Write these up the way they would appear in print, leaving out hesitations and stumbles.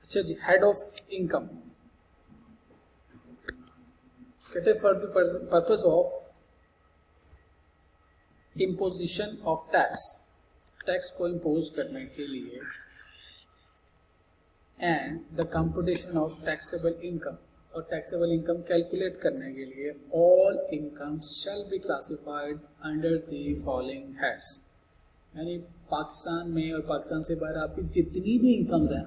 अच्छा जी, head of income कहते हैं for the purpose of imposition of tax, tax को इम्पोज करने के लिए, and the computation of taxable income, और टैक्सेबल इनकम कैलकुलेट करने के लिए, all incomes shall be classified under the following heads. यानी पाकिस्तान में और पाकिस्तान से बाहर आपकी जितनी भी इनकम्स हैं,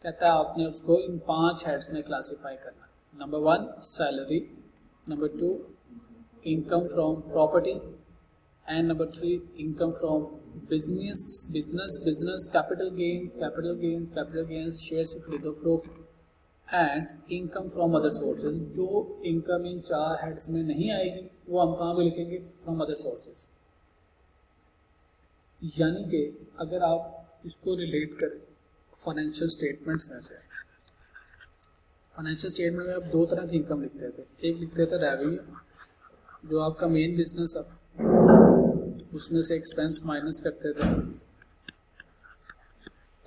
कहता है आपने उसको इन 5 हेड्स में क्लासिफाई करना। Number 1 salary, number 2 income from property, and number 3 income from business capital gains share से खरीदो फरोख्त, and income from other sources. जो इनकम इन 4 हेड्स में नहीं आएगी वो हम कहाँ पे लिखेंगे? From other sources. यानी कि अगर आप इसको रिलेट करें फाइनेंशियल स्टेटमेंट्स में से, फाइनेंशियल स्टेटमेंट में आप 2 तरह की इनकम लिखते थे। एक लिखते थे रेवेन्यू, जो आपका मेन बिजनेस है, उसमें से एक्सपेंस माइनस करते थे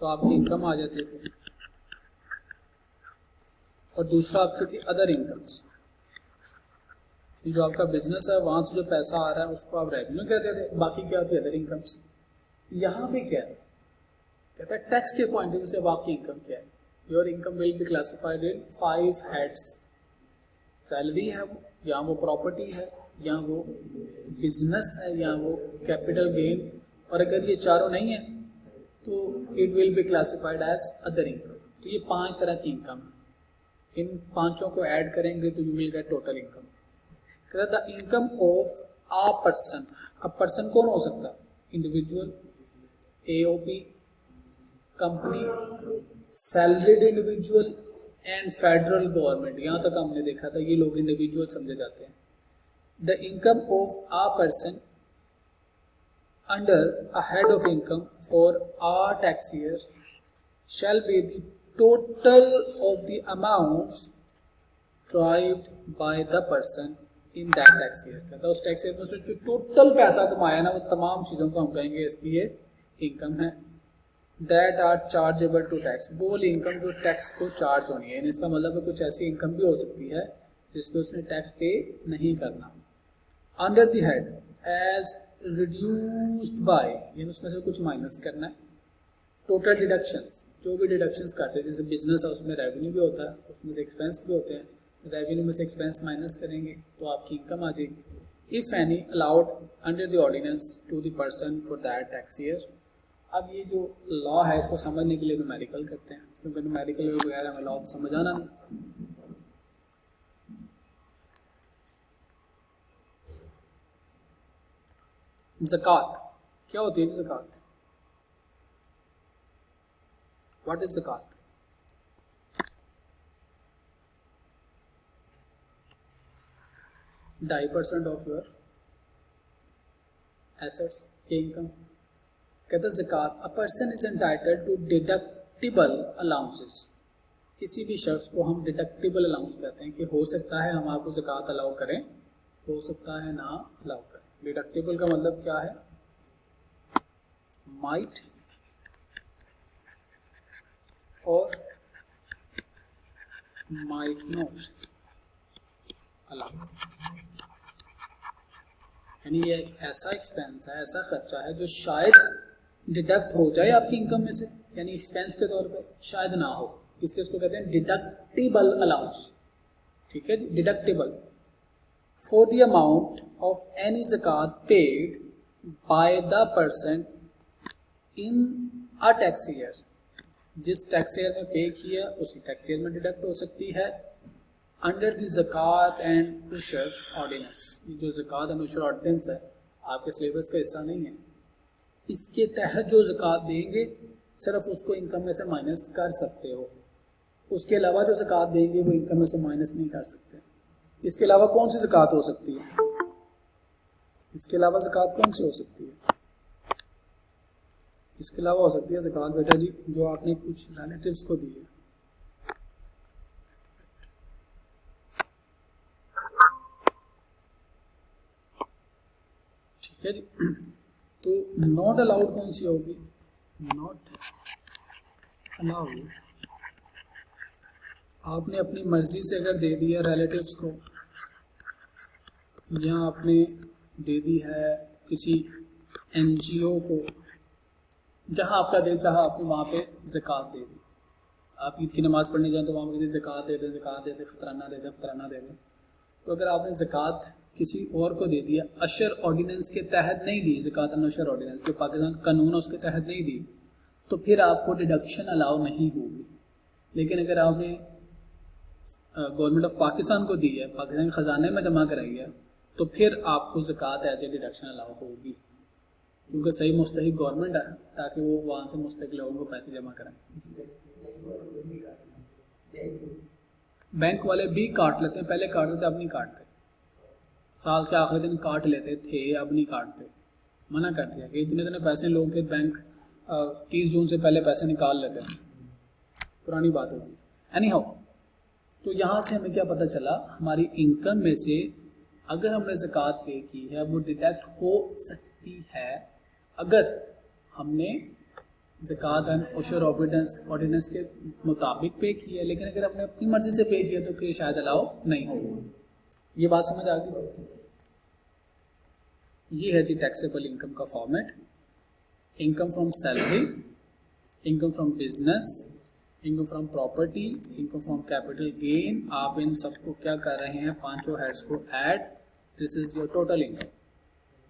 तो आपकी इनकम आ जाती थी। और दूसरा आपकी थी अदर इनकम्स, जो आपका बिजनेस है वहाँ से जो पैसा आ रहा है उसको आप रेवेन्यू कहते थे, बाकी क्या होती है? Other incomes. यहाँ पे क्या है? कहता है टैक्स के पॉइंट ऑफ व्यू से अब आपकी इनकम क्या है? Your income will be classified in 5 heads. Salary है वो, या वो प्रॉपर्टी है, या वो बिजनेस है, या वो कैपिटल गेन, और अगर ये चारों नहीं है तो it will be classified as other income. तो ये 5 तरह की इनकम है। इन 5 को ऐड करेंगे तो you will get total income. कहता the income of a person. अब पर्सन कौन हो सकता है? Individual, AOP, company, salaried individual and federal government. यहाँ तक हमने देखा था ये लोग इंडिविजुअल समझे जाते हैं। The income of a person under a head of income for a tax year shall be the total of the amounts derived bye the person in that tax year. कहता है उस टैक्स ईयर में उसने जो total पैसा कमाया ना, वो तमाम चीज़ों को हम कहेंगे इसकी ये इनकम है। That are chargeable to tax, वो वाली इनकम जो टैक्स को चार्ज होनी है। इसका मतलब है कुछ ऐसी इनकम भी हो सकती है जिसपे उसने टैक्स पे नहीं करना। Under the head as reduced by, यानी उसमें से कुछ माइनस करना है। टोटल डिडक्शंस, जो भी डिडक्शंस करते हैं, जैसे बिजनेस है उसमें रेवेन्यू भी होता है, उसमें से एक्सपेंस भी होते हैं, रेवेन्यू में से एक्सपेंस माइनस करेंगे तो आपकी इनकम आ जाएगी। If any allowed under the ordinance to the person for that tax year. अब ये जो लॉ है इसको समझने के लिए न्यूमेरिकल करते हैं, क्योंकि न्यूमेरिकल के बगैर हमें लॉ समझ आना नहीं। ज़कात क्या होती है? ज़कात, व्हाट इज ज़कात? ढाई % ऑफ योर एसेट्स के इनकम। कहता है ज़कात a person is entitled to deductible allowances. किसी भी शख्स को हम डिडक्टिबल अलाउंस कहते हैं कि हो सकता है हम आपको ज़कात अलाउ करें, हो सकता है ना अलाउ करें। डिडक्टिबल का मतलब क्या है? माइट और माइट नॉट अलाउ। यानी ये ऐसा एक्सपेंस है, ऐसा खर्चा है जो शायद डिडक्ट हो जाए आपकी इनकम में से, यानी एक्सपेंस के तौर पे शायद ना हो, इसलिए इसको कहते हैं डिडक्टिबल अलाउंस। ठीक है जी, deductible for the amount of any ज़कात paid by the person in a tax year. जिस टैक्स ईयर में पे किया उसी टैक्स ईयर में डिडक्ट हो सकती है। अंडर द ज़कात एंड उशर ऑर्डिनेंस, जो ज़कात एंड उशर ऑर्डिनेंस है आपके सिलेबस का हिस्सा नहीं है, इसके तहत जो ज़कात देंगे सिर्फ उसको इनकम में से माइनस कर सकते हो। उसके अलावा जो ज़कात देंगे वो इनकम में से माइनस नहीं कर सकते। इसके अलावा कौन सी ज़कात हो सकती है? इसके अलावा ज़कात कौन सी हो सकती है? इसके अलावा हो सकती है ज़कात बेटा जी जो आपने कुछ रिलेटिव्स को दी है। ठीक है जी, तो नॉट अलाउड कौन सी होगी? नॉट अलाउड आपने अपनी मर्जी से अगर दे दिया रिलेटिव्स को, या आपने दे दी है किसी एनजीओ को, जहां आपका दिल चाहा आपने वहां पे ज़कात दे दी। आप ईद की नमाज़ पढ़ने जाएं तो वहाँ पर ज़कात दे दें, ज़कात दे दें, फ़तराना दे दें, फ़तराना दे दें। तो अगर आपने ज़कात किसी और को दे दिया, अशर ऑर्डिनेंस के तहत नहीं दी, ज़कात अशर ऑर्डिनेंस जो पाकिस्तान कानून है उसके तहत नहीं दी, तो फिर आपको डिडक्शन अलाउ नहीं होगी। लेकिन अगर आपने गवर्नमेंट ऑफ पाकिस्तान को दी है, पाकिस्तान के ख़जाने में जमा कराई है, तो फिर आपको ज़कात एज ए डिडक्शन अलाउ होगी, क्योंकि सही मुस्तहिक गवर्नमेंट है, ताकि वो वहाँ से मुस्तहिक लोगों को पैसे जमा कराएं। बैंक वाले भी काट लेते हैं, पहले काटते थे, अब नहीं काटते। साल के आखिरी दिन काट लेते थे, अब नहीं काटते, मना कर दिया कि इतने इतने पैसे लोगों के बैंक 30 जून से पहले पैसे निकाल लेते हैं, पुरानी बात होगी। एनी हाउ, तो यहाँ से हमें क्या पता चला, हमारी इनकम में से अगर हमने ज़कात पे की है वो डिडक्ट हो सकती है अगर हमने ज़कात एंड उशर ऑर्डिनेंस के मुताबिक पे की है। लेकिन अगर हमने अपनी मर्जी से पे किया तो फिर शायद अलाउ नहीं होगी। ये बात समझ आ गई? ये है जी टैक्सेबल इनकम का format. Income from salary, income from business, income from property, income from capital gain. आप इन सबको क्या कर रहे हैं, पांचों हेड्स को add, this is your total income.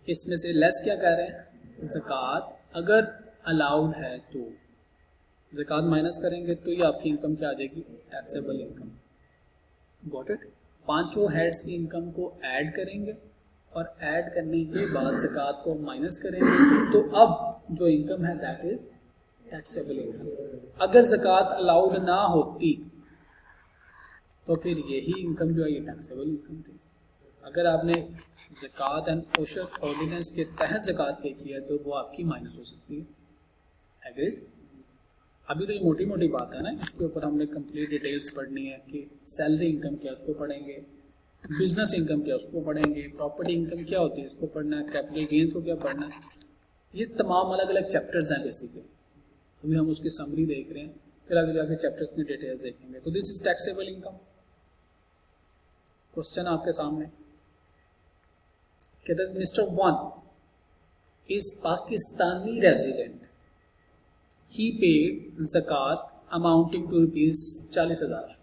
इसमें से लेस क्या कर रहे हैं, ज़कात अगर अलाउड है तो ज़कात माइनस करेंगे तो ये आपकी इनकम क्या आ जाएगी, टैक्सेबल इनकम। Got it? पांचों हेड्स की इनकम को ऐड करेंगे और ऐड करने के बाद ज़कात को माइनस करेंगे, तो अब जो इनकम है दैट इज टैक्सेबल इनकम। अगर ज़कात अलाउड ना होती तो फिर यही इनकम जो है ये टैक्सेबल इनकम थी। अगर आपने ज़कात एंड उशर ऑर्डिनेंस के तहत ज़कात पे किया तो वो आपकी माइनस हो सकती है। एग्रीड? अभी तो ये मोटी मोटी बात है ना, इसके ऊपर हमने कंप्लीट डिटेल्स पढ़नी है कि सैलरी इनकम क्या उसको पढ़ेंगे, बिजनेस इनकम क्या उसको पढ़ेंगे, प्रॉपर्टी इनकम क्या होती है इसको पढ़ना है, कैपिटल गेन्स को क्या पढ़ना है। ये तमाम अलग अलग चैप्टर्स हैं बेसिकली। अभी हम उसकी समरी देख रहे हैं, फिर आगे जाके चैप्टर्स में डिटेल्स देखेंगे। तो this is taxable income. Question आपके सामने कहते हैं mister one is Pakistani resident, he paid zakat amounting to rupees 40,000.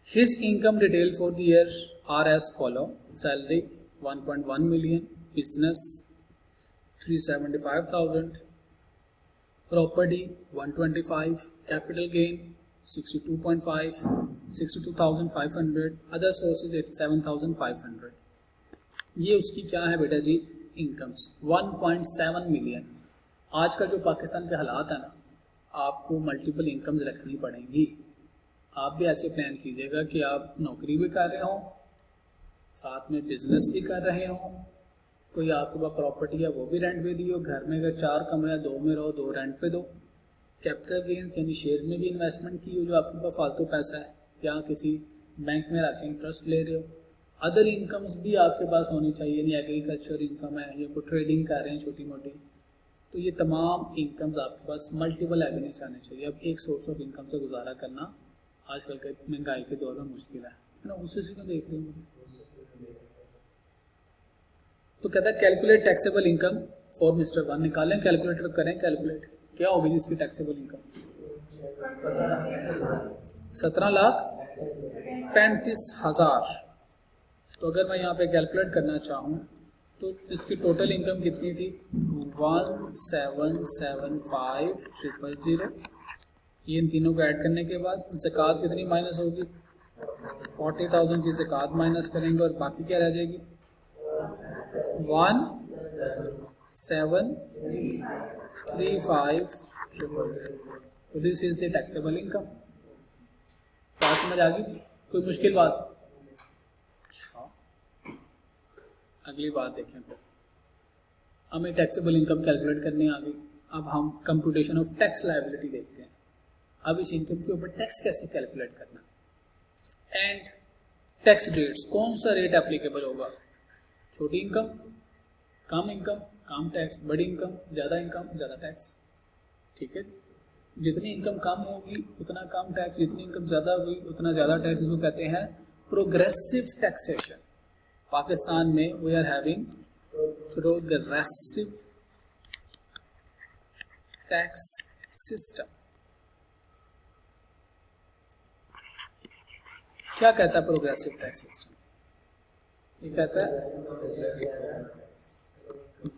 His income detail for the year are as follow: salary 1.1 million, business 375,000, property 125, capital gain 62.5, 62,500, other sources 87,500। ये उसकी क्या है बेटा जी, incomes 1.7 million. आजकल जो पाकिस्तान के हालात है ना, आपको मल्टीपल इनकम्स रखनी पड़ेंगी। आप भी ऐसे प्लान कीजिएगा कि आप नौकरी भी कर रहे हो, साथ में बिजनेस भी कर रहे हो, कोई आपके पास प्रॉपर्टी है वो भी रेंट पे दियो, घर में अगर 4 कमरे 2 में रहो 2 रेंट पे दो, कैपिटल गेन्स यानी शेयर्स में भी इन्वेस्टमेंट की हो जो आपके पास फालतू पैसा है, या किसी बैंक में रख के इंटरेस्ट ले रहे हो। अदर इनकम्स भी आपके पास होनी चाहिए, यानी एग्रीकल्चर इनकम है या कोई ट्रेडिंग कर रहे हैं छोटी मोटी, तो ये तमाम इनकम्स आपके पास मल्टीपल एवेन्यूज आने चाहिए। अब एक सोर्स ऑफ इनकम से गुजारा करना आजकल के महंगाई के दौर में मुश्किल है ना, उससे क्यों देख रहे हो। तो कहता है calculate taxable income for mister one. निकालें, कैलकुलेटर करें, कैलकुलेट क्या होगी जिसकी टैक्सेबल इनकम 17,35,000। तो अगर मैं यहाँ पे कैलकुलेट करना चाहूँ तो इसकी टोटल इनकम कितनी थी, 1,775,000। ये इन तीनों को ऐड करने के बाद ज़कात कितनी माइनस होगी, 40,000 की ज़कात माइनस करेंगे और बाकी क्या रह जाएगी 1,735,000। तो this is the taxable income. क्या समझ आ गई जी, कोई मुश्किल बात? अच्छा, अगली बात देखें। फिर हमें टैक्सेबल इनकम कैलकुलेट करनी आ गई। अब हम कंप्यूटेशन ऑफ टैक्स लायबिलिटी देखते हैं। अब इस इनकम के ऊपर टैक्स कैसे कैलकुलेट करना, एंड टैक्स रेट्स, कौन सा रेट एप्लीकेबल होगा, छोटी इनकम कम टैक्स, बड़ी इनकम ज़्यादा टैक्स। ठीक है। जितनी इनकम कम होगी उतना कम टैक्स, जितनी इनकम ज़्यादा हुई उतना ज़्यादा टैक्स। इसको कहते हैं प्रोग्रेसिव टैक्सेशन। पाकिस्तान में we are having progressive tax system. क्या कहता है प्रोग्रेसिव टैक्स सिस्टम? ये कहता है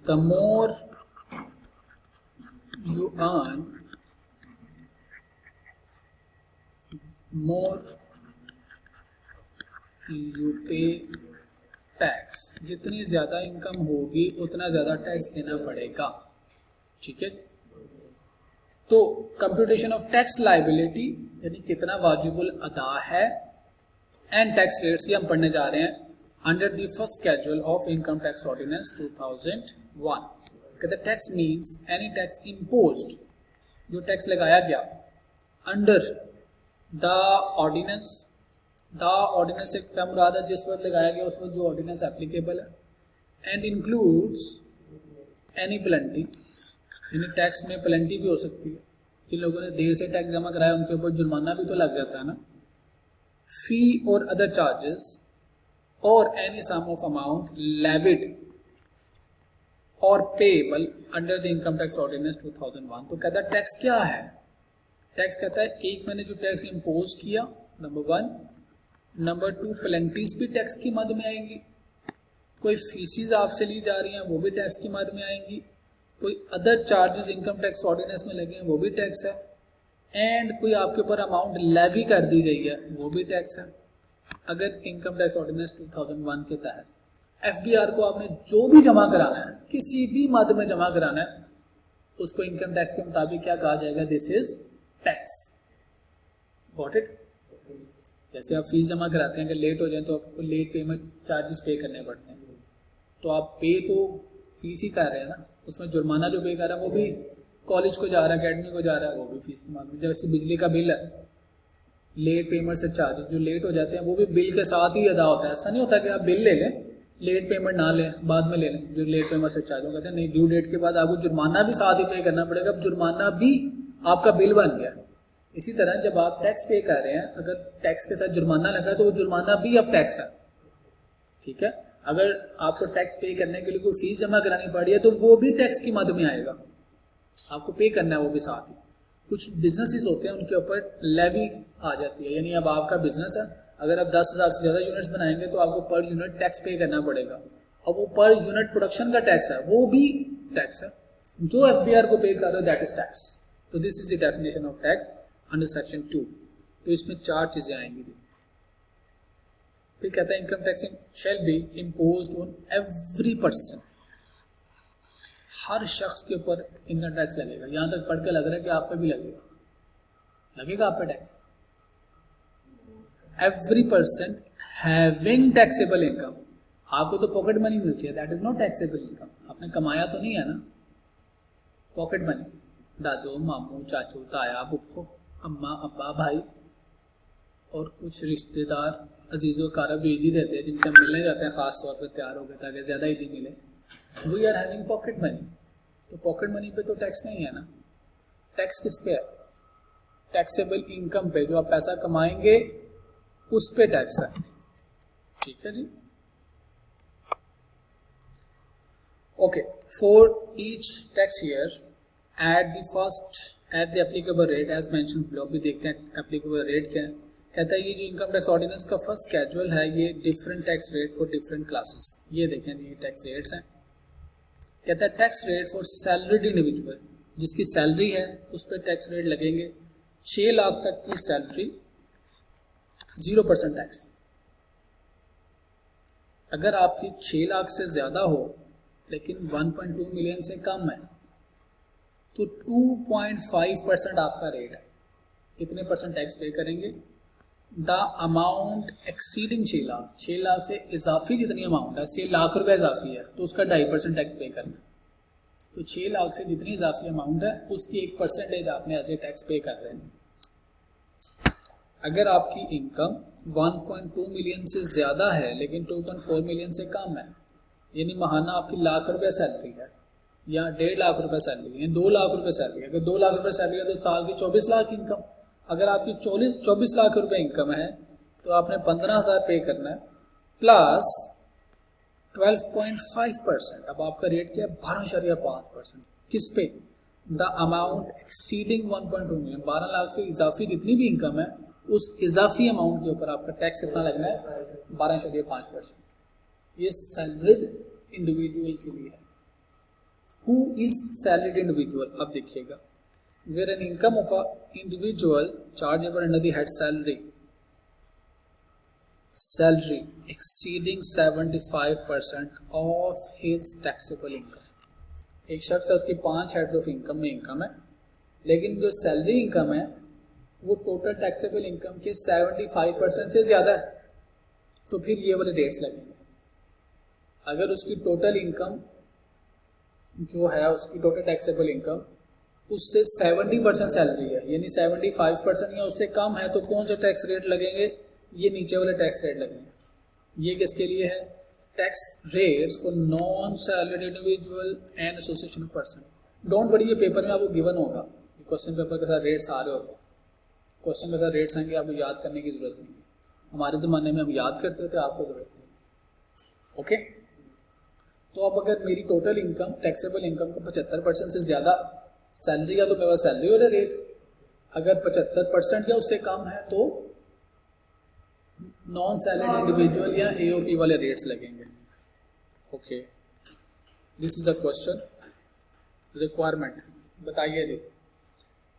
the more you earn, more you pay tax। जितनी ज़्यादा इनकम होगी उतना ज़्यादा टैक्स देना पड़ेगा। ठीक है। तो कंप्यूटेशन ऑफ टैक्स लाइबिलिटी यानी कितना वाजिबुल अदा है, एंड टैक्स रेट्स ये हम पढ़ने जा रहे हैं under the first schedule of income tax ordinance 2001। The tax means any tax imposed, जो टैक्स लगाया गया under the ordinance. The ordinance से क्या मुराद है? जिस वक्त लगाया गया उस वक्त जो ऑर्डिनेंस एप्लीकेबल है। एंड इंक्लूड्स एनी पेनल्टी, यानी टैक्स में पेनल्टी भी हो सकती है। जिन लोगों ने देर से टैक्स जमा कराया उनके ऊपर जुर्माना भी तो लग जाता है ना। फी और अदर चार्जेस और any sum of amount levied और payable under the income tax ordinance 2001। तो कहता है टैक्स क्या है? टैक्स कहता है एक मैंने जो टैक्स इम्पोज किया, नंबर 1। नंबर 2, पेनल्टीज भी टैक्स की मद में आएंगी। कोई फीसिस आपसे ली जा रही हैं वो भी टैक्स की मद में आएंगी। कोई other charges income tax ordinance में लगे हैं वो भी टैक्स है। एंड कोई आपके ऊपर अमाउंट लेवी कर दी गई है वो भी टैक्स है, अगर इनकम टैक्स ऑर्डिनेंस 2001 के तहत। एफबीआर को आपने जो भी जमा कराना है, किसी भी मद में जमा कराना है, उसको इनकम टैक्स के मुताबिक क्या कहा जाएगा? This is tax. Got it? जैसे आप फीस जमा कराते हैं, अगर लेट हो जाए तो आपको लेट पेमेंट चार्जेस पे करने पड़ते हैं, तो आप पे तो फीस ही कर रहे हैं ना, उसमें जुर्माना जो पे कर रहा है वो भी कॉलेज को जा रहा है, अकेडमी को जा रहा है, वो भी फीस के माध्यम। जैसे बिजली का बिल है, लेट पेमेंट से चार्जेस जो लेट हो जाते हैं वो भी बिल के साथ ही अदा होता है। ऐसा नहीं होता कि आप बिल ले लें, लेट पेमेंट ना लें, बाद में ले लें। जो लेट पेमेंट से चार्ज कहते हैं नहीं, ड्यू डेट के बाद आपको जुर्माना भी साथ ही पे करना पड़ेगा। अब जुर्माना भी आपका बिल बन गया। इसी तरह जब आप टैक्स पे कर रहे हैं, अगर टैक्स के साथ जुर्माना लगा तो वो जुर्माना भी अब टैक्स है। ठीक है। अगर आपको टैक्स पे करने के लिए कोई फीस जमा करानी पड़ी है तो वो भी टैक्स की मद में आएगा, आपको पे करना है वो भी साथ ही। कुछ बिजनेसेस होते हैं उनके ऊपर लेवी आ जाती है, यानी अब आपका बिजनेस है, अगर आप 10,000 से ज़्यादा यूनिट्स बनाएंगे तो आपको पर यूनिट टैक्स पे करना पड़ेगा। अब वो पर यूनिट प्रोडक्शन का टैक्स है, वो भी टैक्स है। जो एफबीआर को पे कर रहे हो दैट इज टैक्स। तो this is the definition of tax under section 2। तो इसमें 4 चीजें आएंगी। फिर कहता है income tax shall be imposed on every person, हर शख्स के ऊपर इनकम टैक्स लगेगा। यहां तक पढ़ के लग रहा है कि आप पे भी लगेगा आप पे tax. Every person having taxable income, आपको तो पॉकेट मनी मिलती है, that is not taxable income, आपने कमाया तो नहीं है ना। पॉकेट मनी, दादू, मामू, चाचू, ताया, बुप्पो, अम्मा, अब्बा, भाई और कुछ रिश्तेदार अजीज़ों कारब जो ईदी देते हैं, जिनसे हम मिलने जाते हैं ख़ास तौर पर तैयार होकर ताकि ज़्यादा ईदी मिले, we are having pocket money. तो पॉकेट मनी पे तो टैक्स नहीं है ना। टैक्स किस पे है? टैक्सेबल इनकम पे, जो आप पैसा कमाएंगे उस पे टैक्स है। ठीक है जी। Okay, for each tax year at the applicable rate as mentioned below. भी देखते हैं एप्लीकेबल रेट क्या है। कहता है ये जो इनकम टैक्स ऑर्डिनेंस का फर्स्ट स्केड्यूल है, ये different tax rate for different classes. ये देखें ये टैक्स रेट्स हैं। कहता है tax rate for salaried individual, जिसकी सैलरी है उस पर टैक्स रेट लगेंगे 6 लाख तक की सैलरी 0% टैक्स। अगर आपकी 6 लाख से ज़्यादा हो लेकिन 1.2 मिलियन से कम है तो 2.5% आपका रेट है, इतने परसेंट टैक्स पे करेंगे। The amount exceeding 6 lakh, 6 lakh से इजाफी जितनी अमाउंट है, 6 लाख रुपए इजाफी है तो उसका 2.5% टैक्स पे करना है। तो 6 लाख से जितनी इजाफी अमाउंट है उसकी 1% आपने एज ए टैक्स पे कर रहे हैं। अगर आपकी इनकम 1.2 मिलियन से ज़्यादा है लेकिन 2.4 मिलियन से कम है, यानी महाना आपकी लाख रुपये सैलरी है, या 1.5 लाख रुपए सैलरी है, 2 लाख रुपए सैलरी है। अगर 2 लाख रुपए सैलरी है तो साल की 24 लाख इनकम। अगर आपकी 24 लाख रुपए इनकम है तो आपने 15,000 पे करना है प्लस 12.5%। अब आपका रेट क्या है? 12.5%। किस पे? The amount exceeding 1.2 million. 12 lakh से इजाफी जितनी भी इनकम है उस इजाफी अमाउंट के ऊपर आपका टैक्स कितना लगना है? 12.5%। ये सैलरीड इंडिविजुअल के लिए है। Who is salaried individual? अब देखिएगा, where an income of a individual chargeable under the head salary exceeding 75% of his taxable income. एक शख्स है, उसकी 5 हेड्स ऑफ इनकम में इनकम है, लेकिन जो सैलरी इनकम है वो टोटल टैक्सेबल इनकम के 75% से ज़्यादा है, तो फिर ये वाले रेट्स लगेंगे। अगर उसकी टोटल इनकम जो है, उसकी टोटल टैक्सेबल इनकम उससे 70% सैलरी है, यानी 75% या उससे कम है, तो कौन से टैक्स रेट लगेंगे? ये नीचे वाले टैक्स रेट लगेंगे। ये किसके लिए है? Tax rates for non salaried individual and association person. Don't worry, ये पेपर में आपको गिवन होगा, क्वेश्चन पेपर के साथ रेट्स आ रहे होते हैं। क्वेश्चन के साथ रेट्स आएंगे, आपको याद करने की जरूरत नहीं है। हमारे ज़माने में हम याद करते थे, आपको जरूरत नहीं। ओके, तो अब अगर मेरी टोटल इनकम, टैक्सेबल इनकम का 75% से ज़्यादा सैलरी है तो मेरे पास सैलरी वाला रेट, अगर 75% या उससे कम है तो नॉन सैलरीड इंडिविजुअल या एओपी वाले रेट्स लगेंगे। Okay, this is a question. Requirement बताइए जी,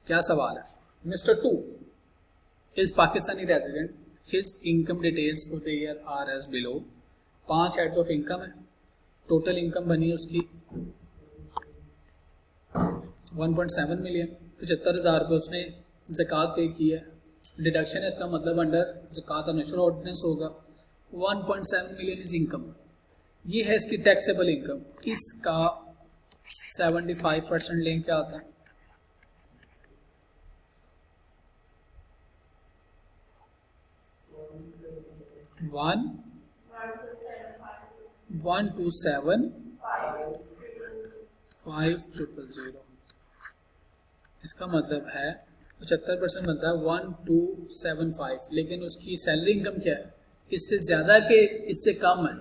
क्या सवाल है? Mister 2 is Pakistani resident, his income details for the year are as below. 5 heads of income है, टोटल इनकम बनी है उसकी 1.7 मिलियन। 75,000 रुपये उसने ज़कात पे की है, डिडक्शन है, इसका मतलब अंडर ज़कात और नेशनल ऑर्डिनेंस होगा। 1.7 मिलियन इज इनकम, ये है इसकी टैक्सेबल इनकम। इसका 75% लें, क्या आता है? 1,275,000। इसका मतलब है 75% बनता है 1,275, लेकिन उसकी सैलरी इनकम क्या है? इससे ज़्यादा के इससे कम है?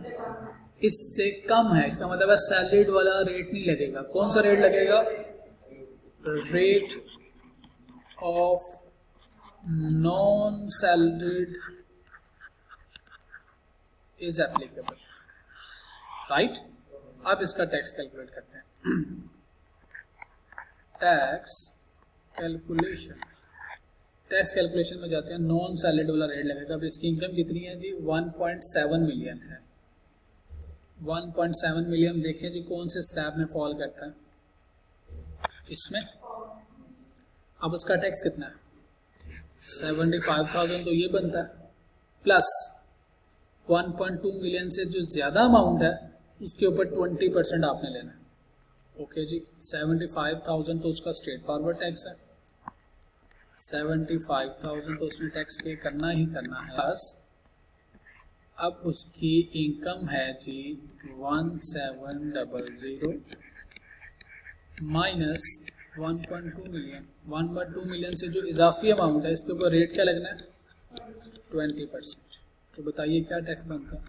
इससे कम है, इसका मतलब है सैलरीड वाला रेट नहीं लगेगा। कौन सा रेट लगेगा? Rate of non salaried is applicable, right? अब इसका टैक्स कैलकुलेट करते हैं। टैक्स कैलकुलेशन में जाते हैं। नॉन सैलरीड वाला रेट लगेगा। अब इसकी इनकम कितनी है जी? 1.7 मिलियन है। 1.7 मिलियन देखें जी कौन से स्लैब में फॉल करता है? इसमें। अब उसका टैक्स कितना है? 75,000 तो ये बनता है, प्लस 1.2 मिलियन से जो ज़्यादा अमाउंट है उसके ऊपर 20% आपने लेना है। ओके जी, 75,000 तो उसका स्ट्रेट फॉरवर्ड टैक्स है, 75,000 तो उसने टैक्स पे करना ही करना है। प्लस अब उसकी इनकम है जी 1700 माइनस 1.2 मिलियन। 1.2 मिलियन से जो इजाफी अमाउंट है इसके ऊपर रेट क्या लगना है? 20%। तो बताइए क्या टैक्स बनता है?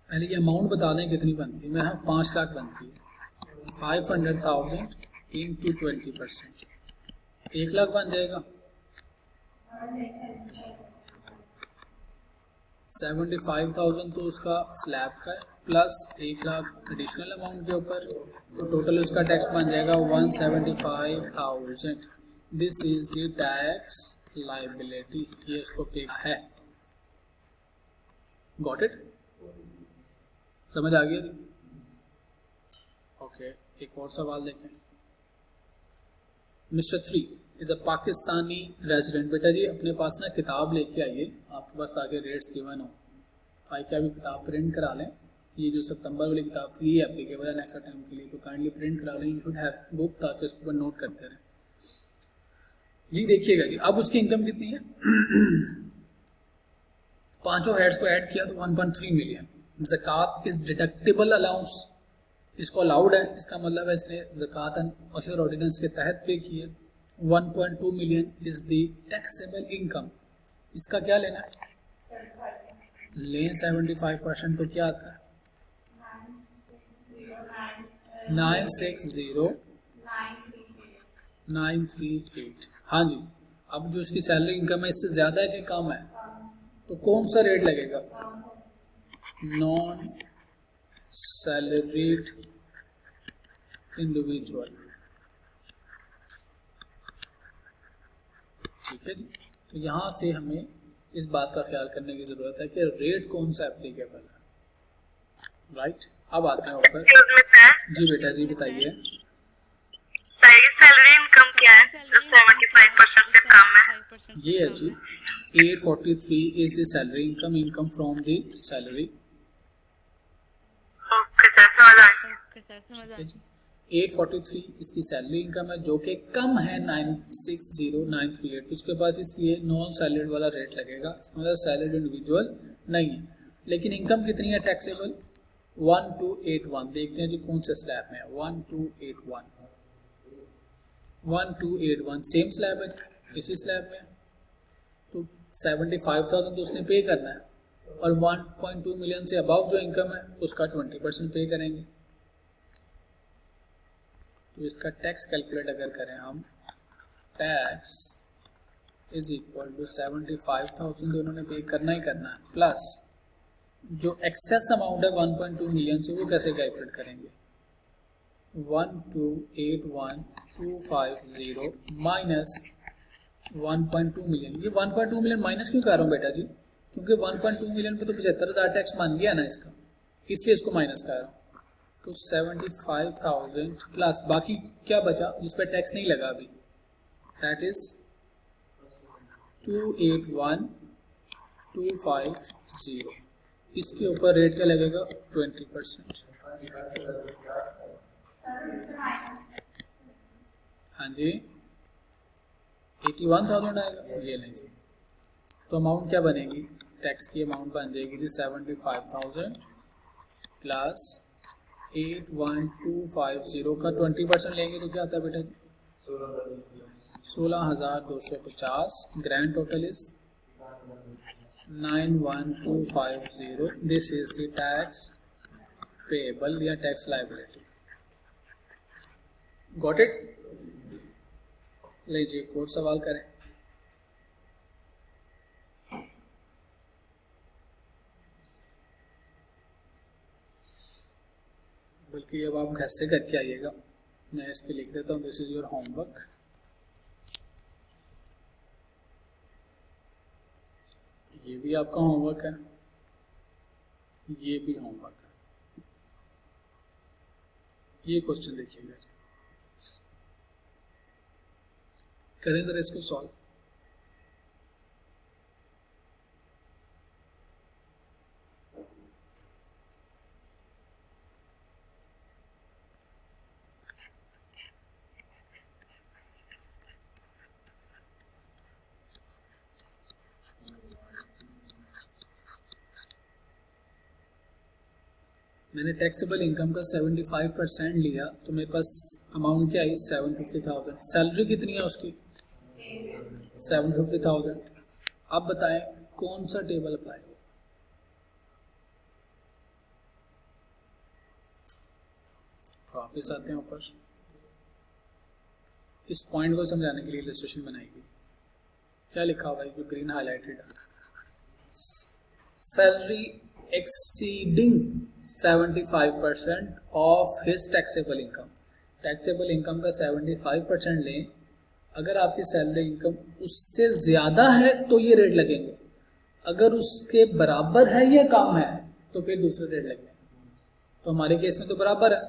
पहले ये अमाउंट बता दें कितनी बनती है। मैं 5 लाख बनती है, 500,000 इंटू 20%, 1 लाख बन जाएगा। 75,000 तो उसका स्लैब का है, प्लस 1 लाख एडिशनल अमाउंट के ऊपर, तो टोटल उसका टैक्स बन जाएगा 175,000। This is the tax liability, ये उसको पे है। Got it? समझ आ गया? ओके, एक और सवाल देखें। Mister 3 is a Pakistani resident. बेटा जी अपने पास ना किताब लेके आइए, आपके पास ताकि रेट्स गिवन हो। भाई क्या भी किताब प्रिंट करा लें। ये जो सितंबर वाली किताब थी ये एप्लीकेबल है नेक्स्ट टाइम के लिए, तो काइंडली प्रिंट करा लें। यू शुड हैव बुक, ताकि उसके ऊपर नोट करते रहें जी। देखिएगा जी, अब उसकी इनकम कितनी है? पांचों हेड्स को ऐड किया तो 1.3 मिलियन। ज़कात इज डिडक्टेबल अलाउंस, इसको अलाउड है, इसका मतलब है इसने ज़कात एंड अशर ऑर्डिनेंस के तहत पे की है। 1.2 million is the taxable income, इसका क्या लेना है, लें 75%, तो क्या आता है 960938। हाँ जी, अब जो इसकी सैलरी इनकम है इससे ज़्यादा है कि कम है, तो कौन सा रेट लगेगा, नॉन सैलरीड इंडिविजुअल। ठीक है जी, तो यहाँ से हमें इस बात का ख्याल करने की ज़रूरत है कि रेट कौन सा एप्लीकेबल है, राइट। अब आते हैं ऊपर। जी बेटा जी बताइए, सैलरी इनकम क्या है जो 75% से कम है? ये है जी 843 is the salary income, income from the salary. Okay sir, समझ आया। 843 इसकी सैलरी इनकम है जो कि कम है 960938, तो उसके पास इसलिए नॉन सैलरीड वाला रेट लगेगा, इसका मतलब सैलरीड इंडिविजुअल नहीं है। लेकिन इनकम कितनी है टैक्सेबल, 1281। देखते हैं जी कौन से स्लैब में है, 1281 सेम स्लैब है, इसी स्लैब में। तो 75,000 तो उसने पे करना है, और 1.2 मिलियन से अबव जो इनकम है उसका 20% पे करेंगे। तो इसका टैक्स कैलकुलेट अगर करें हम, टैक्स इज इक्वल टू 75,000 तो उन्होंने पे करना ही करना है, प्लस जो एक्सेस अमाउंट है 1.2 मिलियन से वो कैसे कैलकुलेट करेंगे, 1281250 माइनस 1.2 मिलियन। ये 1.2 मिलियन माइनस क्यों कर रहा हूँ बेटा जी, क्योंकि 1.2 मिलियन पे तो 75,000 टैक्स मान गया ना इसका, इसलिए इसको माइनस कर रहा हूँ। तो 75,000 प्लस बाकी क्या बचा जिस पर टैक्स नहीं लगा अभी, दैट इज 281,250। इसके ऊपर रेट क्या लगेगा, 20%। हाँ जी 81,000 आएगा, ये नहीं जी। तो अमाउंट क्या बनेगी, टैक्स की अमाउंट बन जाएगी जी 75,000 प्लस 81,250 का 20% लेंगे तो क्या आता है बेटा जी, 16,250। Grand total is 91,250। This is the tax payable या टैक्स लायबिलिटी। Got it. लीजिए एक और सवाल करें। बल्कि अब आप घर से करके आइएगा, मैं इसके लिख देता हूँ, दिस इज योर होमवर्क। ये भी आपका होमवर्क है, ये भी होमवर्क है। ये क्वेश्चन देखिएगा, करें जरा इसको सॉल्व। मैंने टैक्सेबल इनकम का 75% लिया, तो मेरे पास अमाउंट क्या आई, 750,000। सैलरी कितनी है उसकी, 750,000। अब बताएं कौन सा टेबल अप्लाई होगा। वापस आते हैं ऊपर, इस पॉइंट को समझाने के लिए इलस्ट्रेशन बनाएगी। क्या लिखा हुआ है जो ग्रीन हाईलाइटेड है, salary exceeding 75% of his taxable income. Taxable income का 75% लें, अगर आपकी सैलरी इनकम उससे ज़्यादा है तो ये रेट लगेंगे, अगर उसके बराबर है या कम है तो फिर दूसरे रेट लगेंगे। तो हमारे केस में तो बराबर है,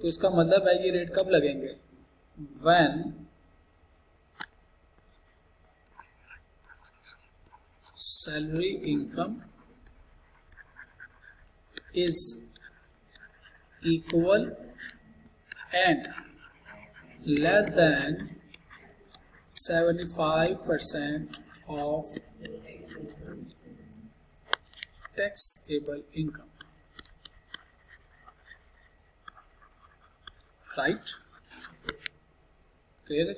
तो इसका मतलब है ये रेट कब लगेंगे, when salary income is equal and less than 75% of taxable income, right? Clear है?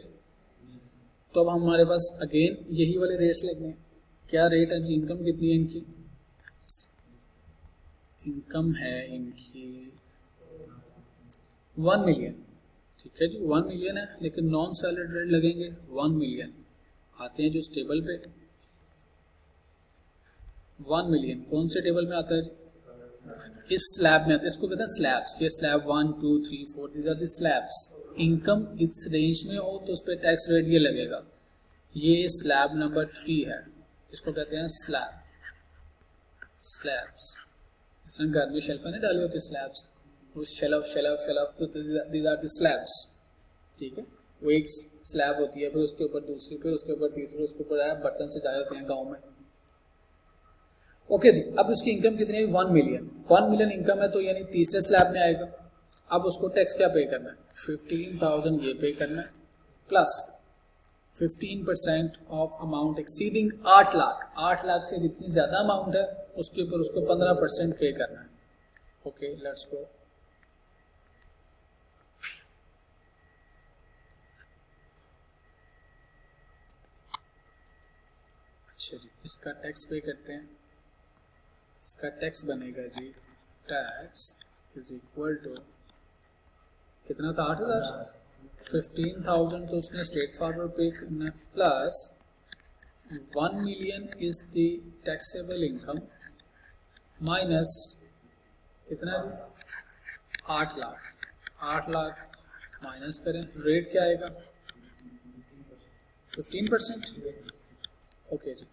तो अब हमारे पास अगेन यही वाले रेट्स लिखने हैं। क्या रेट है जी? इनकम कितनी है इनकी? इनकम है इनकी 1 मिलियन, ठीक है जी, 1 मिलियन है, लेकिन नॉन सैलरी रेट लगेंगे 1 मिलियन। आते हैं जो इस टेबल पे 1 मिलियन कौन से टेबल में आता है जी? इस स्लैब में आता है, इसको कहते हैं स्लैब्स। ये slab 1 2 3 4 these are the slabs. Income इस रेंज में हो तो उस पर टैक्स रेट ये लगेगा। ये स्लैब नंबर 3 है, इसको कहते हैं स्लैब्स। इसमें घर में शेल्फ नहीं डाली होती स्लैब्स, वो शेल्फ तो दीज आर द स्लैब्स, ठीक है। वो एक स्लैब होती है, फिर उसके ऊपर दूसरी, फिर उसके ऊपर तीसरी, उसके ऊपर बर्तन से जाए होते हैं गाँव में। ओके जी, अब उसकी इनकम कितनी है? 1 मिलियन। 1 मिलियन इनकम है तो यानी तीसरे स्लैब में आएगा। अब उसको टैक्स क्या पे करना है? 15,000 ये पे करना है, plus 15% of amount exceeding 8 lakh. 8 lakh से जितनी ज़्यादा अमाउंट है उसके ऊपर उसको 15% पे करना है। Okay, let's go. अच्छा जी, इसका टैक्स पे करते हैं। इसका टैक्स बनेगा जी, टैक्स इज इक्वल टू कितना था? 8,000। 15,000 तो उसने स्ट्रेट फॉरवर्ड पे करना है, plus 1 million is the taxable income minus कितना जी? 8 लाख। 8 लाख माइनस करें, रेट क्या आएगा? 15%। ओके जी,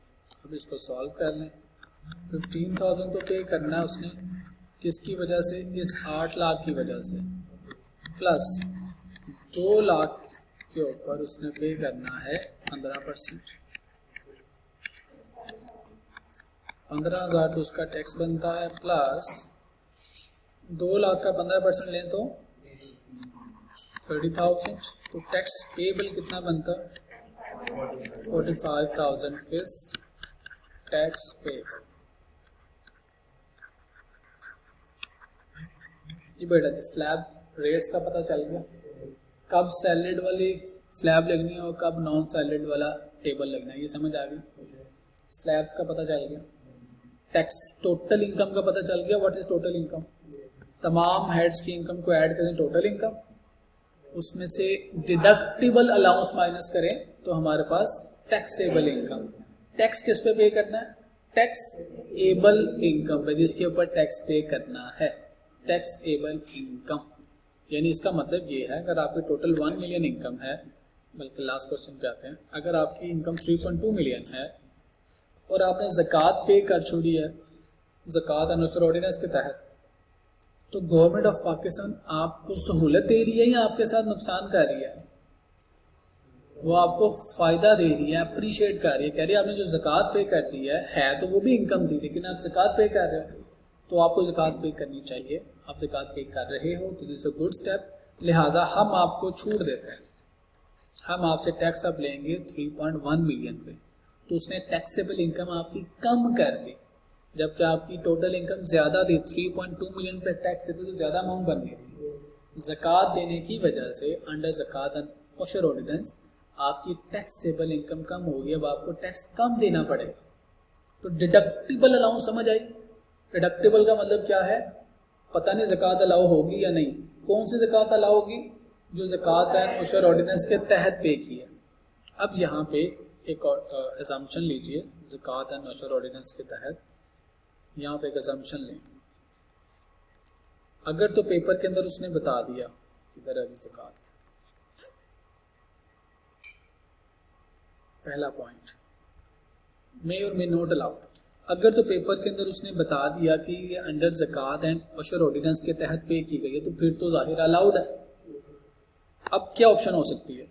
अब इसको सॉल्व कर लें। 15,000 तो पे करना है उसने, किसकी वजह से? इस 8 लाख की वजह से, प्लस 2 लाख के ऊपर उसने पे करना है 15%। 15,000 तो उसका टैक्स बनता है, प्लस 2 लाख का 15% लें तो 30,000। तो टैक्स पेबल कितना बनता? 45,000 इज टैक्स पेबल। जी बेटा जी, स्लैब रेट्स का पता चल गया। कब सैलरीड वाली स्लैब लगनी है और कब नॉन सैलरीड वाला टेबल लगना है, ये समझ आ गई। स्लैब का पता चल गया। टैक्स टोटल इनकम का पता चल गया। What is total income? तमाम हेड्स की इनकम को ऐड करें टोटल इनकम, उसमें से डिडक्टिबल अलाउंस माइनस करें तो हमारे पास टैक्सेबल इनकम। टैक्स किस पे पे करना है? टैक्स एबल इनकम पे, जिसके ऊपर टैक्स पे करना है, टैक्स एबल इनकम। यानी इसका मतलब ये है, अगर आपकी टोटल 1 मिलियन इनकम है, बल्कि लास्ट क्वेश्चन पे आते हैं, अगर आपकी इनकम 3.2 मिलियन है और आपने ज़कात पे कर छोड़ी है, ज़कात अनुसर ऑर्डिनेंस के तहत, तो गवर्नमेंट ऑफ पाकिस्तान आपको सहूलत दे रही है या आपके साथ नुकसान कर रही है? वो आपको फ़ायदा दे रही है, अप्रिशिएट कर रही है, कह रही है आपने जो ज़कात पे कर दी है तो वो भी इनकम थी, लेकिन आप ज़कात पे कर रहे हो तो आपको ज़कात पे करनी चाहिए। आप ज़कात पे कर रहे हो तो दिस अ गुड स्टेप, लिहाजा हम आपको छूट देते हैं। हम आपसे टैक्स अब लेंगे 3.1 मिलियन पे, तो उसने टैक्सेबल इनकम आपकी कम कर दी, जबकि आपकी टोटल इनकम ज़्यादा थी। 3.2 मिलियन पे टैक्स देते तो ज़्यादा अमाउंट बननी थी। ज़कात देने की वजह से अंडर ज़कात एंड ओशर ऑर्डिनेंस आपकी टैक्सेबल इनकम कम होगी, अब आपको टैक्स कम देना पड़ेगा। तो डिडक्टिबल अलाउंस समझ आई? डिडक्टिबल का मतलब क्या है? पता नहीं ज़कात अलाउ होगी या नहीं। कौन सी ज़कात अलाउ होगी? जो ज़कात एंड ओशर ऑर्डिनेंस के तहत पे की है। अब यहाँ पे एक और असम्पशन लीजिए, ज़कात एंड ओशर ऑर्डिनेंस के तहत यहाँ पे एक असम्पशन लें। अगर तो पेपर के अंदर उसने बता दिया इधर है ज़कात, पहला पॉइंट, मे और मे नॉट अलाउड। अगर तो पेपर के अंदर उसने बता दिया कि ये अंडर ज़कात एंड ओशर ऑर्डिनेंस के तहत पे की गई है, तो फिर तो जाहिर अलाउड है। अब क्या ऑप्शन हो सकती है?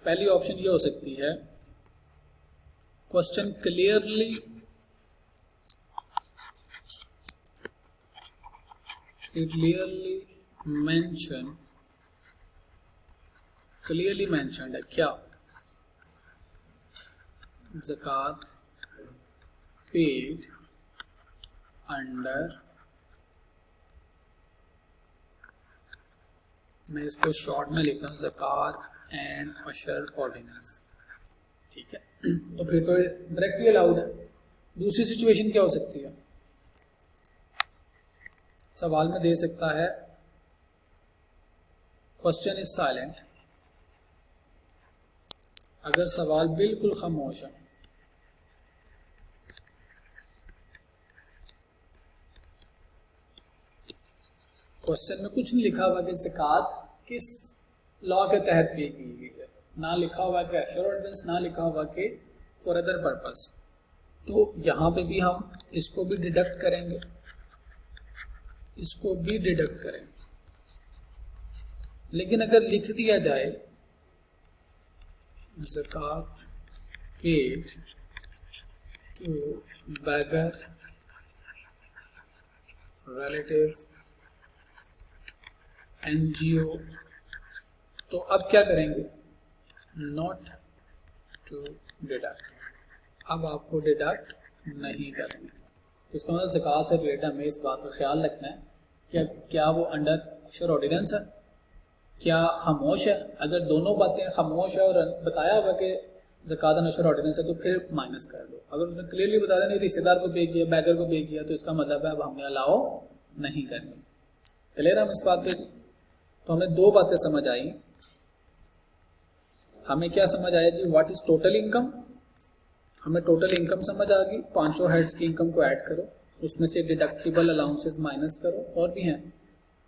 पहली ऑप्शन ये हो सकती है, क्वेश्चन क्लियरली मेंशन्ड है क्या? ज़कात पेड अंडर, मैं इसको शॉर्ट में लिखता हूँ, ज़कात एंड अशर ऑर्डिनेंस, ठीक है। तो फिर तो डायरेक्टली अलाउड है। दूसरी सिचुएशन क्या हो सकती है, सवाल में दे सकता है क्वेश्चन इज साइलेंट, अगर सवाल बिल्कुल खामोश है, क्वेश्चन में कुछ नहीं लिखा हुआ कि ज़कात किस लॉ के तहत पे की गई है, ना लिखा हुआ कि अशर ऑर्डिनेंस, ना लिखा हुआ कि फॉर अदर पर्पस, तो यहाँ पे भी हम इसको भी डिडक्ट करेंगे, इसको भी डिडक्ट करेंगे। लेकिन अगर लिख दिया जाए ज़कात paid to beggar relative NGO, तो अब क्या करेंगे, नॉट टू डिडक्ट, अब आपको डिडक्ट नहीं करेंगे। इसका मतलब ज़कात से रिलेटेड हमें इस बात का ख्याल रखना है कि क्या वो अंडर अशर ऑर्डिनेंस है, क्या खामोश है। अगर दोनों बातें खामोश है और बताया हुआ कि ज़कात एंड अशर ऑर्डिनेंस है तो फिर माइनस कर दो। अगर उसने क्लियरली बता दें रिश्तेदार को पे किया, बैगर को पे किया, तो इसका मतलब है अब हमें अलाउ नहीं करनी। क्लियर है हम इस बात पे जी। तो हमें दो बातें समझ आई। हमें क्या समझ आया जी, व्हाट इज टोटल इनकम, हमें टोटल इनकम समझ आ गई। पांचों हेड्स की इनकम को ऐड करो, उसमें से डिडक्टिबल अलाउंसेस माइनस करो, और भी हैं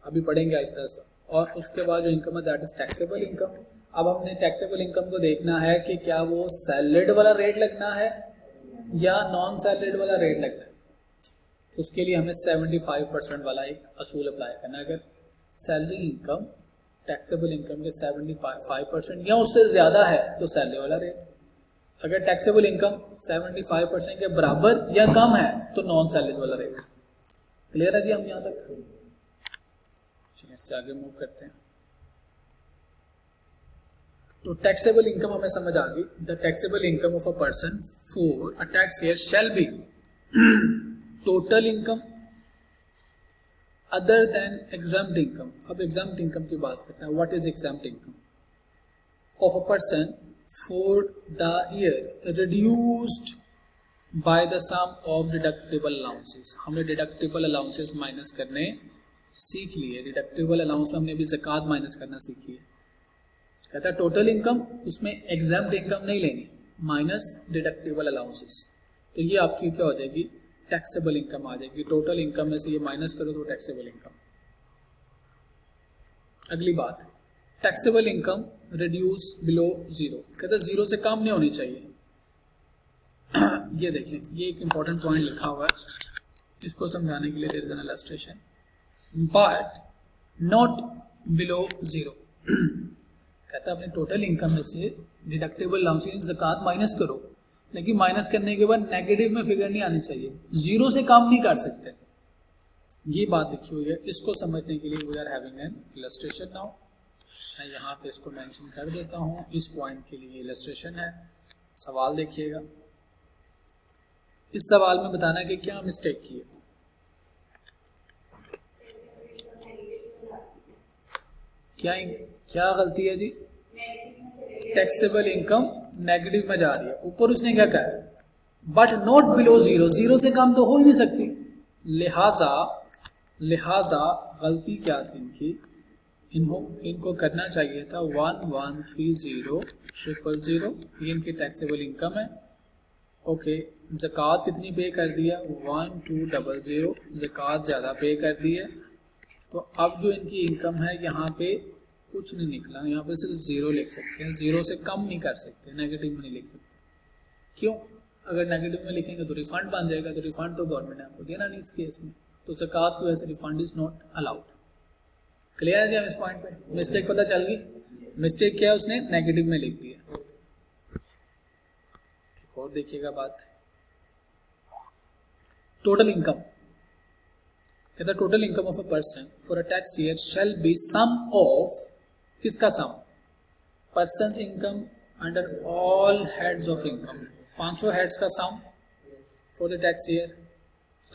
अभी पढ़ेंगे आहिस्ता आहिस्ता। और उसके बाद जो इनकम है दैट इज टैक्सेबल इनकम। अब हमने टैक्सेबल इनकम को देखना है कि क्या वो सैलरीड वाला रेट लगना है या नॉन सैलरीड वाला रेट लगना है। तो उसके लिए हमें 75% वाला एक असूल अप्लाई करना है। अगर सैलरी इनकम टैक्सेबल इनकम के 75% या उससे ज़्यादा है तो सैलरी वाला रेट, अगर टैक्सेबल इनकम 75% के बराबर या कम है तो नॉन सैलरी वाला रेट। क्लियर है जी हम यहाँ तक? चलिए इससे आगे मूव करते हैं। तो टैक्सेबल इनकम हमें समझ आ गई। The taxable income of a person for a tax year shall be total income other than exempt income. अब एग्जाम्प्ट इनकम की बात करते हैं। What is exempt income of a person for the year reduced by the sum of deductible allowances. हमने deductible allowances minus करने सीख लिए। Deductible allowance में हमने अभी ज़कात माइनस करना सीखी है। कहता है टोटल इनकम, उसमें एग्जाम्प्ट इनकम नहीं लेनी, माइनस डिडक्टिबल अलाउंसेस। तो ये आपकी क्या हो जाएगी, टैक्सेबल इनकम आ जाएगी। टोटल इनकम में से ये माइनस करो तो टैक्सेबल इनकम। अगली बात, taxable income reduce below zero. कहता है जीरो से कम नहीं होनी चाहिए। ये देखें, ये एक इंपॉर्टेंट पॉइंट लिखा हुआ है, इसको समझाने के लिए there is an illustration, but not below zero. कहता है अपने टोटल इनकम में से डिडक्टेबल अलाउंसेस ज़कात माइनस करो, लेकिन माइनस करने के बाद नेगेटिव में फिगर नहीं आनी चाहिए, जीरो से कम नहीं कर सकते। ये बात लिखी हुई है। इसको समझने के लिए we are having an illustration now. मैं यहाँ पे इसको मेंशन कर देता हूँ। इस पॉइंट के लिए इलस्ट्रेशन है। सवाल देखिएगा। इस सवाल में बताना है कि क्या मिस्टेक की है। क्या गलती है जी, टैक्सेबल इनकम नेगेटिव में जा रही है। ऊपर उसने क्या कहा है, but not below zero, zero से कम तो हो ही नहीं सकती। लिहाजा गलती क्या थी इनकी, इनको करना चाहिए था 1130,000, ये इनकी टैक्सेबल इनकम है। ओके, ज़कात कितनी पे कर दिया, 1200, ज़कात ज़्यादा पे कर दी है। तो अब जो इनकी इनकम है यहाँ पे कुछ नहीं निकला, यहाँ पे सिर्फ जीरो लिख सकते हैं। जीरो से कम नहीं कर सकते, नेगेटिव में नहीं लिख सकते। क्यों? अगर नेगेटिव में लिखेंगे तो रिफंड बन जाएगा, तो रिफंड तो गवर्नमेंट ने आपको देना नहीं इस केस में, तो ज़कात की वजह से refund is not allowed. Clear है जी हम इस पॉइंट पे? मिस्टेक पता चल गई। मिस्टेक क्या है, उसने नेगेटिव में लिख दिया। एक और देखिएगा बात, टोटल इनकम। कहता है total income of a person for a tax year shall be sum of, किसका sum, person's income under all heads of income, पांचों हेड्स का sum for the tax year.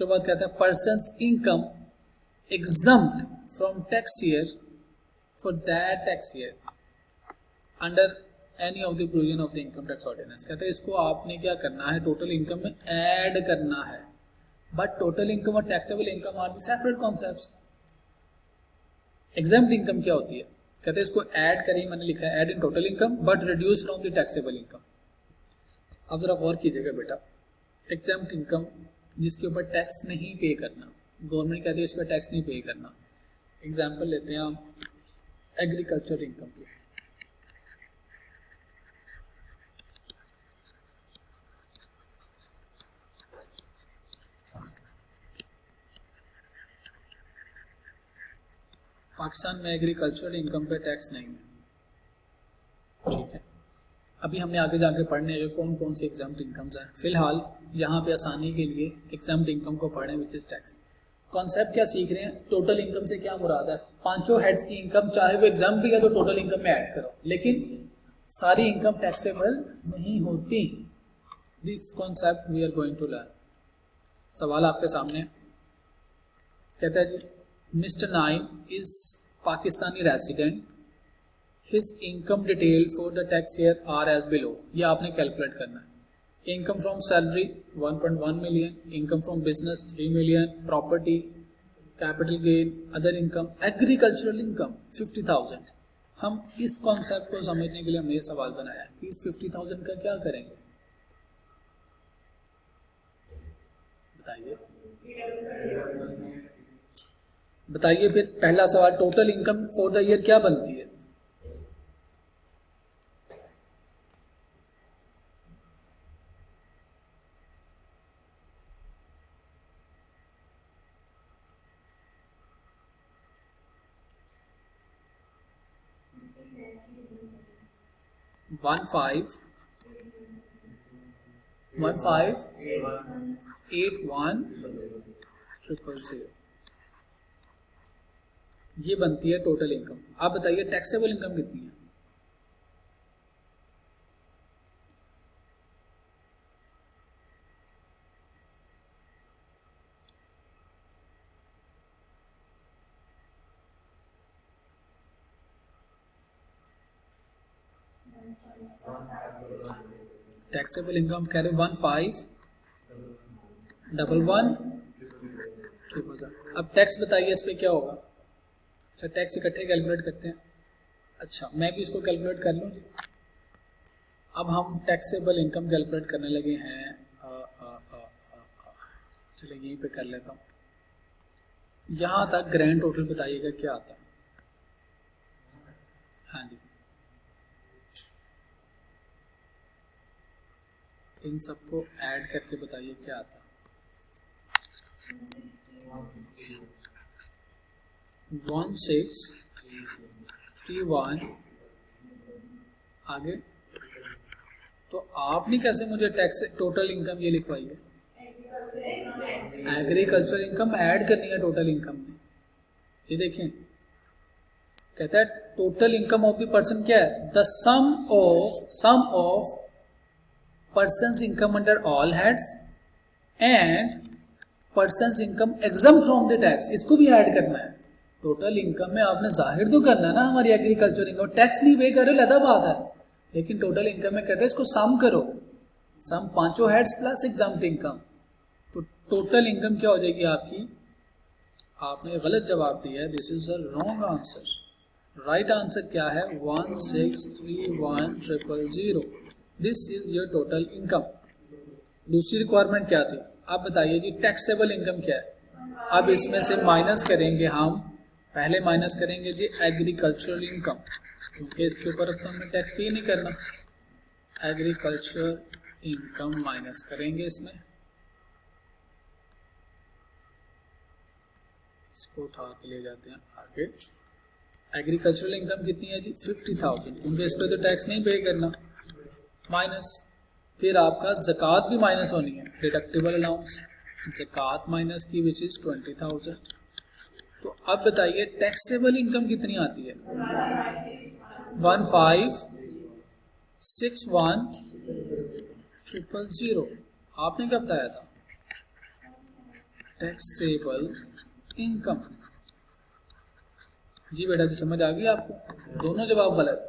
उसके बाद कहता है person's income exempt from tax year for that tax year under any of the provision of the income tax ordinance. कहते हैं इसको आपने क्या करना है, टोटल इनकम में ऐड करना है, बट टोटल इनकम और taxable income are the separate concepts. Exempt income क्या होती है, कहते हैं इसको ऐड करें, मैंने लिखा है add in total income but reduce from the taxable income. अब जरा गौर कीजिएगा बेटा, एग्जम्प्ट इनकम जिसके ऊपर टैक्स नहीं पे करना, गवर्नमेंट कहती है इस पर टैक्स नहीं पे करना। एग्जाम्पल लेते हैं हम एग्रीकल्चर इनकम की। पाकिस्तान में एग्रीकल्चर इनकम पे टैक्स नहीं है, ठीक है। अभी हमने आगे जाके पढ़ने हैं कौन कौन से एग्जाम्प्ट इनकम्स हैं। फिलहाल यहाँ पे आसानी के लिए एग्जाम्प्ट इनकम को पढ़ें विच इज टैक्स। कॉन्सेप्ट क्या सीख रहे हैं, टोटल इनकम से क्या मुराद है, पांचों हेड्स की इनकम चाहे वो एग्जाम्प्ट भी है तो टोटल इनकम में ऐड करो, लेकिन सारी इनकम टैक्सेबल नहीं होती। This concept we are going to learn. सवाल आपके सामने कहता है जी Mr. Naim is Pakistani resident. His income detail for the tax year are as below. ये आपने कैलकुलेट करना है। Income from salary 1.1 million, income from business 3 million, property, capital gain, other income, agricultural income 50,000। हम इस concept को समझने के लिए हमने ये सवाल बनाया है कि इस 50,000 का क्या करेंगे, बताइए बताइए। फिर पहला सवाल, total income for the year क्या बनती है, वन फाइव 1581000। ये बनती है टोटल इनकम। आप बताइए टैक्सेबल इनकम कितनी है, टैक्सेबल इनकम कह रहे 1511। अब टैक्स बताइए इस पे क्या होगा। अच्छा टैक्स इकट्ठे कैलकुलेट करते हैं। अच्छा मैं भी इसको कैलकुलेट कर लूँ जी। अब हम टैक्सेबल इनकम कैलकुलेट करने लगे हैं। चलिए यहीं पे कर लेता हूँ। यहाँ तक ग्रैंड टोटल बताइएगा क्या आता है। हाँ जी, इन सबको ऐड करके बताइए क्या आता है। 1631 आगे। तो आपने कैसे मुझे टैक्स टोटल इनकम ये लिखवाई है, एग्रीकल्चर इनकम ऐड करनी है टोटल इनकम में। ये देखें कहता है total income of the person क्या है, the sum of person's income under all heads and person's income exempt from the tax. इसको भी ऐड करना है। टोटल इनकम में आपने जाहिर तो करना है ना हमारी एग्रीकल्चर इनकम, टैक्स नहीं पे करे लदा बात है, लेकिन टोटल इनकम में कहते हैं इसको सम करो, सम पांचों हेड्स प्लस एग्जम्प्ट इनकम। तो टोटल इनकम क्या हो जाएगी आपकी, आपने गलत जवाब दिया है, this is a wrong answer. Right answer क्या है 1631000। This is your total income. दूसरी रिक्वायरमेंट क्या थी, आप बताइए जी टैक्सेबल इनकम क्या है। अब इसमें से माइनस करेंगे हम, पहले माइनस करेंगे जी एग्रीकल्चरल इनकम, क्योंकि इसके ऊपर तो हमने टैक्स पे नहीं करना। एग्रीकल्चर इनकम माइनस करेंगे इसमें, इसको उठा के ले जाते हैं आगे। एग्रीकल्चरल इनकम कितनी है जी 50,000, क्योंकि इस पर तो टैक्स नहीं पे करना, माइनस। फिर आपका ज़कात भी माइनस होनी है, डिडक्टेबल अलाउंस, ज़कात माइनस की विच इज़ 20,000। तो अब बताइए टैक्सेबल इनकम कितनी आती है 1561000। आपने क्या बताया था टैक्सेबल इनकम। जी बेटा जी समझ आ गई आपको? दोनों जवाब गलत।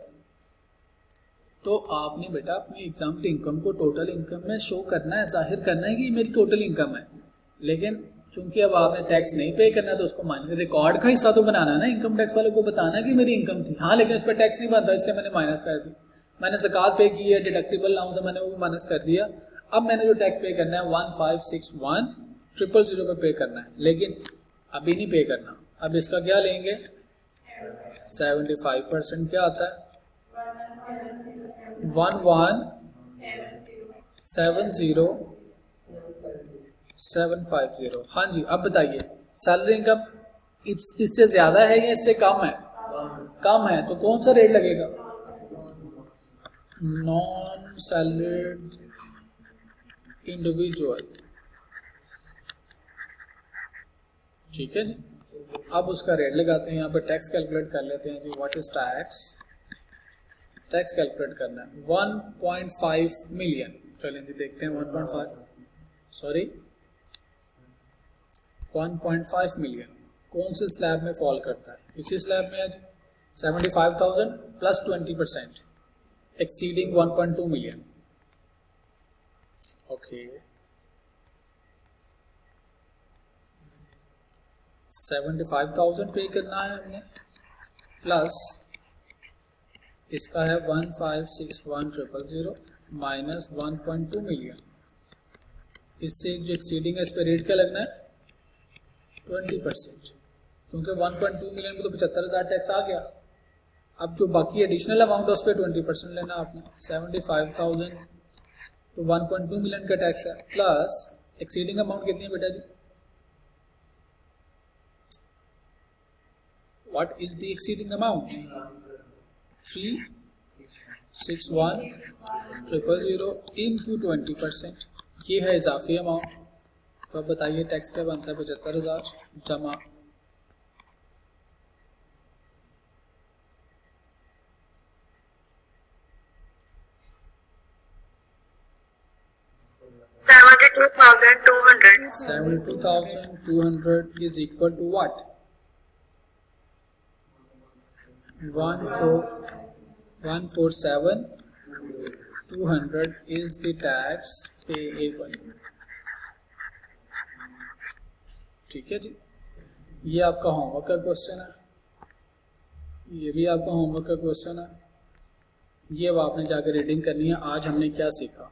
तो आपने बेटा अपनी एग्जाम्प्ट इनकम को टोटल इनकम में शो करना है, जाहिर करना है कि मेरी टोटल इनकम है, लेकिन चूंकि अब आपने टैक्स नहीं पे करना तो उसको माइनस, रिकॉर्ड का हिस्सा तो बनाना है ना, इनकम टैक्स वाले को बताना है कि मेरी इनकम थी, हाँ लेकिन उस पर टैक्स नहीं बनता इसलिए मैंने माइनस कर दी। मैंने ज़कात पे की है, डिडक्टिबल अलाउंस है, मैंने वो भी माइनस कर दिया। अब मैंने जो टैक्स पे करना है 1561,000 पे पे करना है, लेकिन अभी नहीं पे करना। अब इसका क्या लेंगे, 75% क्या आता है, 11,70,750। हाँ जी, अब बताइए सैलरी इनकम इससे ज्यादा है या इससे कम है? कम है, तो कौन सा रेट लगेगा, नॉन सैलरीड इंडिविजुअल। ठीक है जी, अब उसका रेट लगाते हैं, यहाँ पे टैक्स कैलकुलेट कर लेते हैं जी। What is tax, tax calculate करना है 1.5 मिलियन। चलें जी देखते हैं 1.5 मिलियन कौन से स्लैब में फॉल करता है, इसी स्लैब में है जी। 75,000 प्लस 20% एक्सीडिंग 1.2 मिलियन। ओके, 75,000 पे करना है हमने, प्लस इसका है 1561,000 माइनस 1.2 मिलियन। इससे जो एक्सीडिंग है इस पर रेट क्या लगना है, 20%, क्योंकि 1.2 मिलियन में तो 75,000 टैक्स आ गया। अब जो बाकी एडिशनल अमाउंट है उस पर 20% लेना आपने। 75,000 तो 1.2 मिलियन का टैक्स है, प्लस एक्सीडिंग अमाउंट कितनी है बेटा जी, what is the exceeding amount, 361,000 into 20%, ये है इजाफी अमाउंट। तो अब बताइए टैक्स क्या बनता है, 75,000 जमा 72,200 is equal to what, 147,200 is the tax payable। ठीक है जी, ये आपका होमवर्क का क्वेश्चन है, ये भी आपका होमवर्क का क्वेश्चन है। ये अब आपने जाकर रीडिंग करनी है। आज हमने क्या सीखा,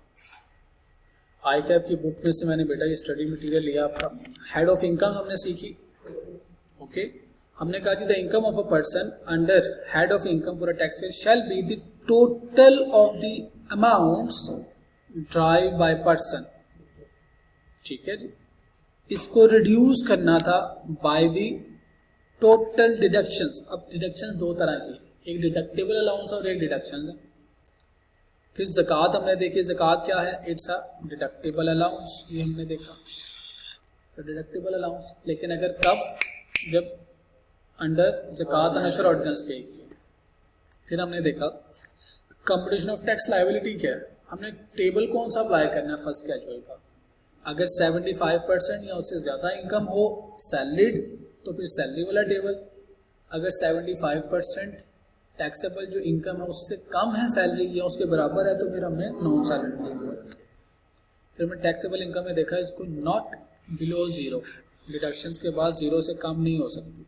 आई कैप की बुक में से मैंने बेटा ये स्टडी मटेरियल लिया आपका। हेड ऑफ इनकम हमने सीखी। ओके, हमने कहा कि the income of a person under head of income for a tax shall be the total of the amounts drive by person. ठीक है जी, इसको रिड्यूस करना था बाय द टोटल डिडक्शंस। अब डिडक्शंस दो तरह की, एक डिडक्टेबल अलाउंस और एक डिडक्शन है। फिर ज़कात हमने देखी, ज़कात क्या है, इट्स अ डिडक्टेबल अलाउंस, ये हमने देखा डिडक्टेबल अलाउंस। लेकिन अगर कब, जब अंडर ज़कात एंड अशर ऑर्डिनेंस पे। फिर हमने देखा कंप्यूटेशन ऑफ टैक्स लायबिलिटी क्या है, हमने टेबल कौन सा अप्लाई करना है फर्स्ट कैजुअल का। अगर 75% या उससे ज़्यादा इनकम हो सैलरीड तो फिर सैलरी वाला टेबल, अगर 75% टैक्सेबल जो इनकम है उससे कम है सैलरी या उसके बराबर है तो फिर हमने नॉन सैलरी टेबल। फिर हमने टैक्सेबल इनकम में देखा इसको नॉट बिलो ज़ीरो, डिडक्शंस के बाद ज़ीरो से कम नहीं हो सकती।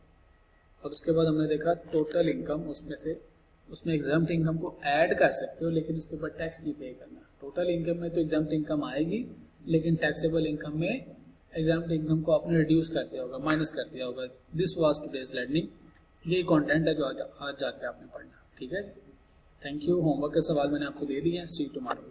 और उसके बाद हमने देखा टोटल इनकम, उसमें से उसमें एग्जाम्प्ट इनकम को ऐड कर सकते हो लेकिन उसके ऊपर टैक्स नहीं पे करना। टोटल इनकम में तो एग्जाम्प्ट इनकम आएगी लेकिन टैक्सेबल इनकम में एग्जाम्प्ट इनकम को आपने रिड्यूस कर दिया होगा, माइनस कर दिया होगा। दिस वाज टुडेज लर्निंग, ये कंटेंट है जो आज जाके आपने पढ़ना। ठीक है, थैंक यू। होमवर्क के सवाल मैंने आपको दे दिए हैं। सी यू टुमारो।